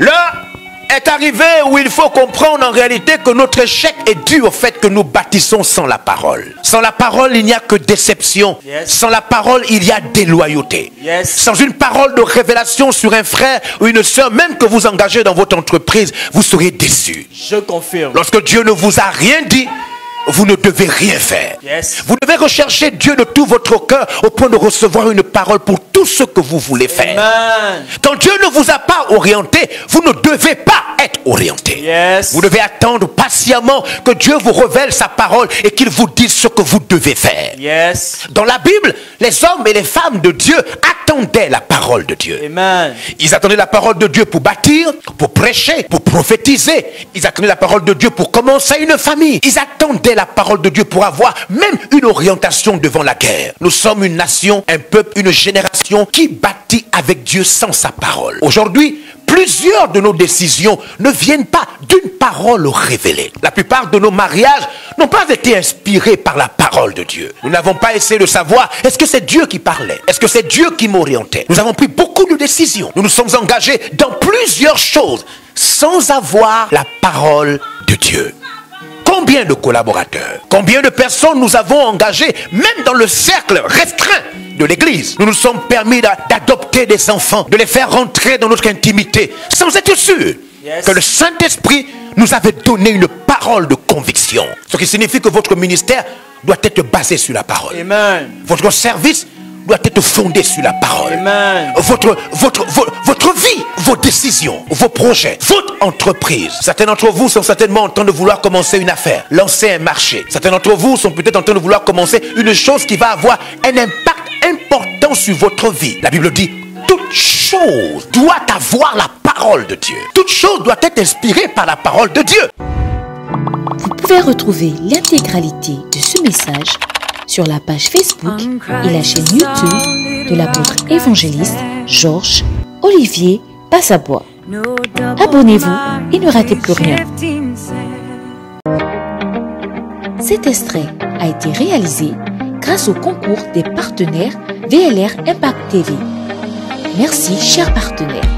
Là est arrivé où il faut comprendre en réalité que notre échec est dû au fait que nous bâtissons sans la parole. Sans la parole, il n'y a que déception. Sans la parole, il y a déloyauté. Sans une parole de révélation sur un frère ou une sœur, même que vous engagez dans votre entreprise, vous serez déçus. Je confirme. Lorsque Dieu ne vous a rien dit, vous ne devez rien faire. Vous devez rechercher Dieu de tout votre cœur au point de recevoir une parole pour tout ce que vous voulez faire. Amen. Quand Dieu ne vous a pas orienté, vous ne devez pas être orienté. Vous devez attendre patiemment que Dieu vous révèle sa parole et qu'il vous dise ce que vous devez faire. Dans la Bible, les hommes et les femmes de Dieu attendaient la parole de Dieu. Amen. Ils attendaient la parole de Dieu pour bâtir, pour prêcher, pour prophétiser. Ils attendaient la parole de Dieu pour commencer une famille. Ils attendaient la parole de Dieu pour avoir même une orientation devant la guerre. Nous sommes une nation, un peuple, une génération qui bâtit avec Dieu sans sa parole. Aujourd'hui, plusieurs de nos décisions ne viennent pas d'une parole révélée. La plupart de nos mariages n'ont pas été inspirés par la parole de Dieu. Nous n'avons pas essayé de savoir, est-ce que c'est Dieu qui parlait? Est-ce que c'est Dieu qui m'orientait? Nous avons pris beaucoup de décisions. Nous nous sommes engagés dans plusieurs choses sans avoir la parole de Dieu. Combien de collaborateurs, combien de personnes nous avons engagés, même dans le cercle restreint de l'église. Nous nous sommes permis d'adopter des enfants, de les faire rentrer dans notre intimité, sans être sûrs que le Saint-Esprit nous avait donné une parole de conviction. Ce qui signifie que votre ministère doit être basé sur la parole. Amen. Votre service doit être fondé sur la parole. Amen. Votre vie, vos décisions, vos projets, votre entreprise. Certains d'entre vous sont certainement en train de vouloir commencer une affaire, lancer un marché. Certains d'entre vous sont peut-être en train de vouloir commencer une chose qui va avoir un impact important sur votre vie. La Bible dit, toute chose doit avoir la parole de Dieu. Toute chose doit être inspirée par la parole de Dieu. Vous pouvez retrouver l'intégralité de ce message sur la page Facebook et la chaîne YouTube de l'apôtre évangéliste Georges Olivier Passabois. Abonnez-vous et ne ratez plus rien. Cet extrait a été réalisé grâce au concours des partenaires VLR Impact TV. Merci, chers partenaires.